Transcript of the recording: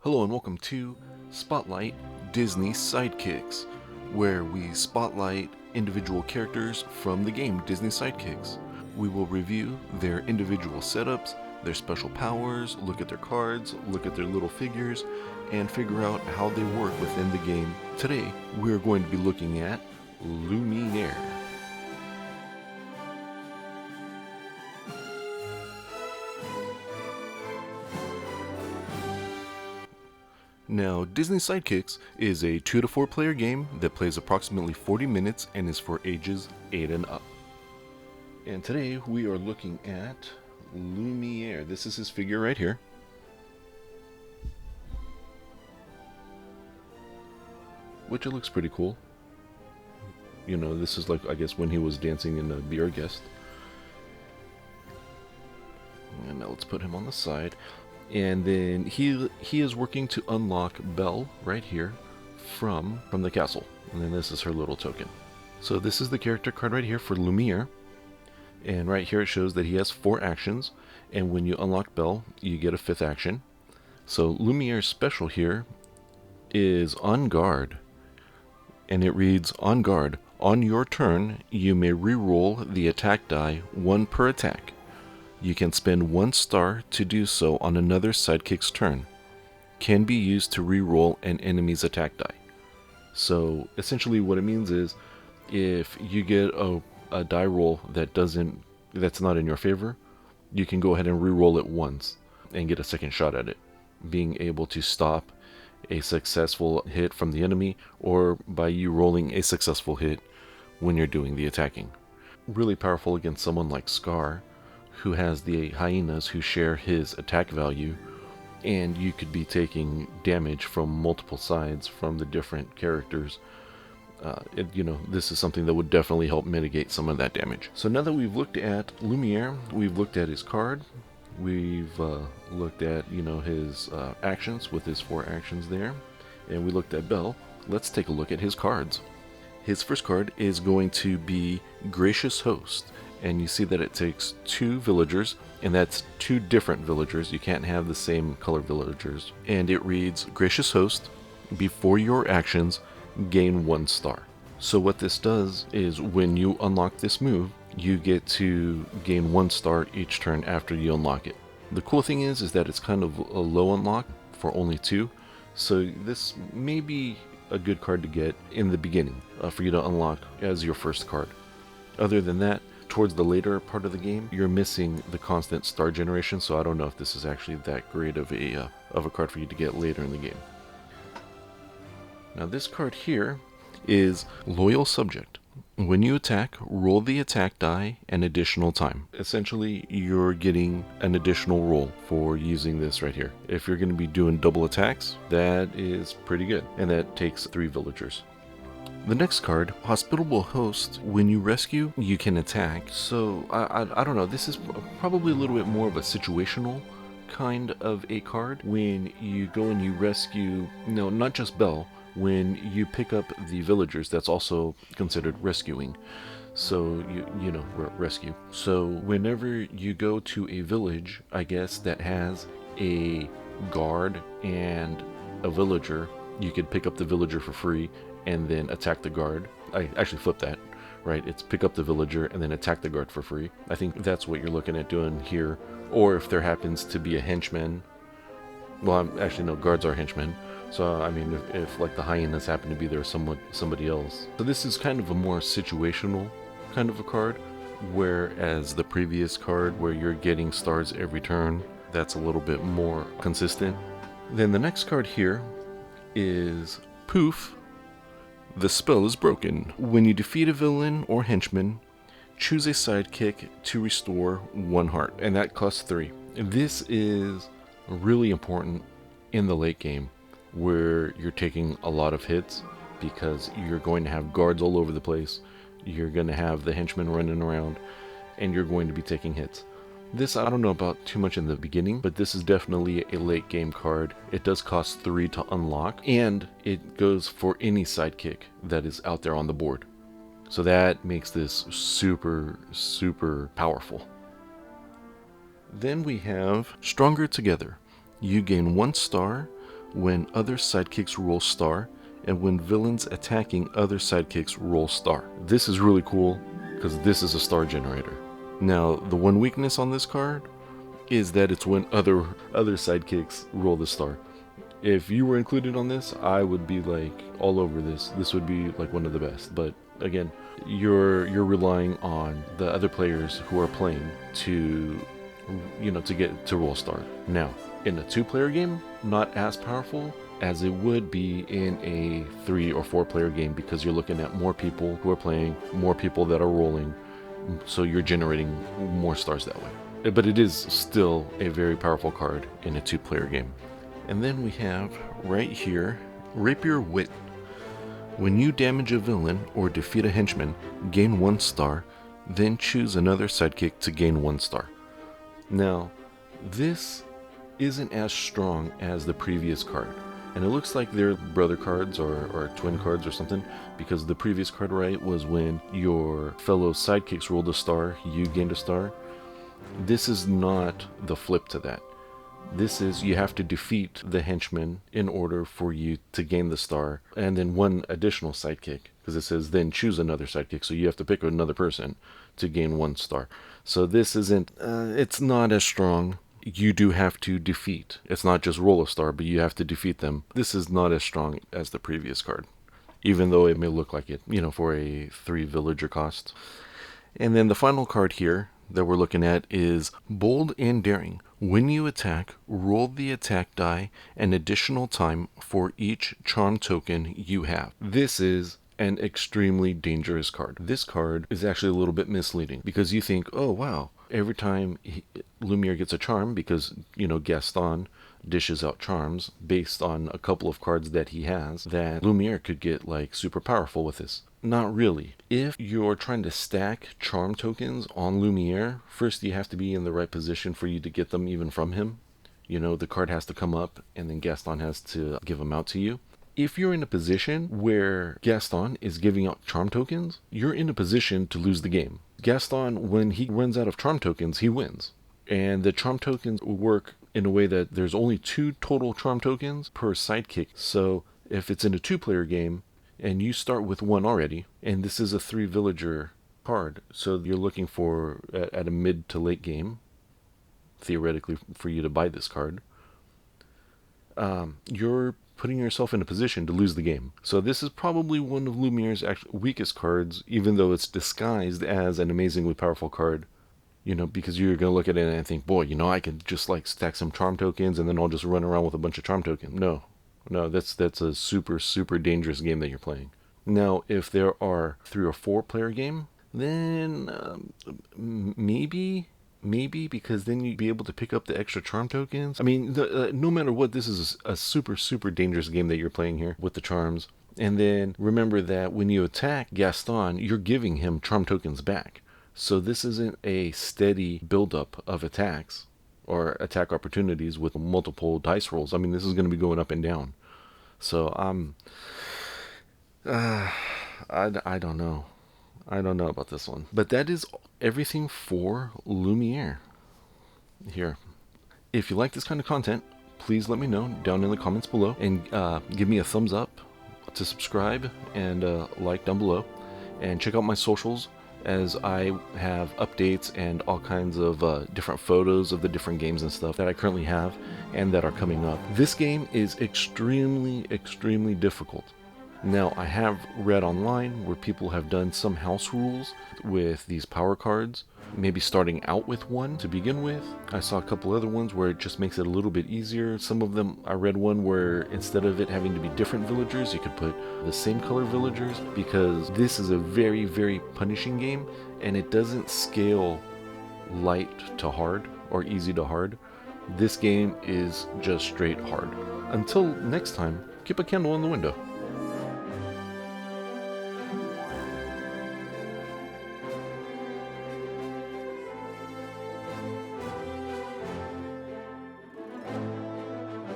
Hello and welcome to Spotlight Disney Sidekicks, where we spotlight individual characters from the game Disney Sidekicks. We will review their individual setups, their special powers, look at their cards, look at their little figures, and figure out how they work within the game. Today, we're going to be looking at Lumiere. Now, Disney Sidekicks is a 2 to 4 player game that plays approximately 40 minutes and is for ages 8 and up. And today we are looking at Lumiere. This is his figure right here. Which it looks pretty cool. You know, this is like, I guess, when he was dancing in Be Our Guest. And now let's put him on the side. And then he is working to unlock Belle right here from the castle. And then this is her little token. So this is the character card right here for Lumiere. And right here it shows that he has 4 actions. And when you unlock Belle, you get a 5th action. So Lumiere's special here is On Guard. And it reads, On Guard. On your turn, you may reroll the attack die 1 per attack. You can spend 1 star to do so on another sidekick's turn. Can be used to reroll an enemy's attack die. So essentially what it means is if you get a die roll that's not in your favor, you can go ahead and reroll it once and get a second shot at it, being able to stop a successful hit from the enemy or by you rolling a successful hit when you're doing the attacking. Really powerful against someone like Scar, who has the hyenas who share his attack value, and you could be taking damage from multiple sides from the different characters. This is something that would definitely help mitigate some of that damage. So now that we've looked at Lumiere, we've looked at his card, we've looked at his actions with his 4 actions there, and we looked at Belle. Let's take a look at his cards. His first card is going to be Gracious Host. And you see that it takes 2 villagers, and that's 2 different villagers. You can't have the same color villagers. And it reads, Gracious Host, before your actions, gain 1 star. So what this does is when you unlock this move, you get to gain 1 star each turn after you unlock it. The cool thing is that it's kind of a low unlock for only 2. So this may be a good card to get in the beginning for you to unlock as your first card. Other than that, towards the later part of the game, you're missing the constant star generation, so I don't know if this is actually that great of a card for you to get later in the game. Now this card here is Loyal Subject. When you attack, roll the attack die an additional time. Essentially, you're getting an additional roll for using this right here. If you're going to be doing double attacks, that is pretty good, and that takes 3 villagers. The next card, Hospitable Host. When you rescue, you can attack. So, I don't know, this is probably a little bit more of a situational kind of a card. When you go and you rescue, no, not just Belle, when you pick up the villagers, that's also considered rescuing. So, rescue. So, whenever you go to a village, I guess, that has a guard and a villager, you could pick up the villager for free and then attack the guard. I actually flipped that, right? It's pick up the villager and then attack the guard for free. I think that's what you're looking at doing here. Or if there happens to be a henchman. Well, actually, no, guards are henchmen. So, I mean, if like the hyenas happen to be there, somebody else. So this is kind of a more situational kind of a card. Whereas the previous card where you're getting stars every turn, that's a little bit more consistent. Then the next card here is Poof. The spell is broken. When you defeat a villain or henchman, choose a sidekick to restore 1 heart, and that costs 3. This is really important in the late game where you're taking a lot of hits because you're going to have guards all over the place, you're going to have the henchmen running around, and you're going to be taking hits. This I don't know about too much in the beginning, but this is definitely a late game card. It does cost 3 to unlock, and it goes for any sidekick that is out there on the board. So that makes this super, super powerful. Then we have Stronger Together. You gain 1 star when other sidekicks roll star, and when villains attacking other sidekicks roll star. This is really cool because this is a star generator. Now, the one weakness on this card is that it's when other sidekicks roll the star. If you were included on this, I would be like all over this. This would be like one of the best. But again, you're relying on the other players who are playing to, you know, to get to roll star. Now, in a 2-player game, not as powerful as it would be in a 3 or 4-player game, because you're looking at more people who are playing, more people that are rolling, so you're generating more stars that way. But it is still a very powerful card in a 2-player game. And then we have right here, Rapier Wit. When you damage a villain or defeat a henchman, gain 1 star, then choose another sidekick to gain 1 star. Now, this isn't as strong as the previous card, and it looks like they're brother cards or twin cards or something, because the previous card, right, was when your fellow sidekicks rolled a star, you gained a star. This is not the flip to that. This is, you have to defeat the henchman in order for you to gain the star, and then 1 additional sidekick, because it says then choose another sidekick, so you have to pick another person to gain 1 star. So this isn't, it's not as strong. You do have to defeat. It's not just roll a star, but you have to defeat them. This is not as strong as the previous card, even though it may look like it, you know, for a 3 villager cost. And then the final card here that we're looking at is Bold and Daring. When you attack, roll the attack die an additional time for each charm token you have. This is an extremely dangerous card. This card is actually a little bit misleading, because you think, oh wow, every time Lumiere gets a charm, because, you know, Gaston dishes out charms based on a couple of cards that he has, that Lumiere could get like super powerful with this. Not really. If you're trying to stack charm tokens on Lumiere, first you have to be in the right position for you to get them even from him. You know, the card has to come up and then Gaston has to give them out to you. If you're in a position where Gaston is giving out charm tokens, you're in a position to lose the game. Gaston, when he runs out of charm tokens, he wins. And the charm tokens work in a way that there's only 2 total charm tokens per sidekick. So if it's in a 2-player game and you start with 1 already, and this is a 3 villager card, so you're looking for at a mid to late game, theoretically, for you to buy this card, you're putting yourself in a position to lose the game. So this is probably one of Lumiere's weakest cards, even though it's disguised as an amazingly powerful card. You know, because you're going to look at it and think, boy, you know, I could just like stack some charm tokens and then I'll just run around with a bunch of charm tokens. No, that's a super, super dangerous game that you're playing. Now, if there are 3 or 4-player game, then maybe, because then you'd be able to pick up the extra charm tokens. I mean, no matter what, this is a super, super dangerous game that you're playing here with the charms. And then remember that when you attack Gaston, you're giving him charm tokens back. So this isn't a steady buildup of attacks or attack opportunities with multiple dice rolls. I mean, this is going to be going up and down. So I don't know. I don't know about this one. But that is everything for Lumiere here. If you like this kind of content, please let me know down in the comments below, and give me a thumbs up to subscribe and like down below, and check out my socials, as I have updates and all kinds of different photos of the different games and stuff that I currently have and that are coming up. This game is extremely, extremely difficult. Now, I have read online where people have done some house rules with these power cards, maybe starting out with 1 to begin with. I saw a couple other ones where it just makes it a little bit easier. Some of them, I read one where instead of it having to be different villagers, you could put the same color villagers, because this is a very, very punishing game, and it doesn't scale light to hard or easy to hard. This game is just straight hard. Until next time, keep a candle in the window.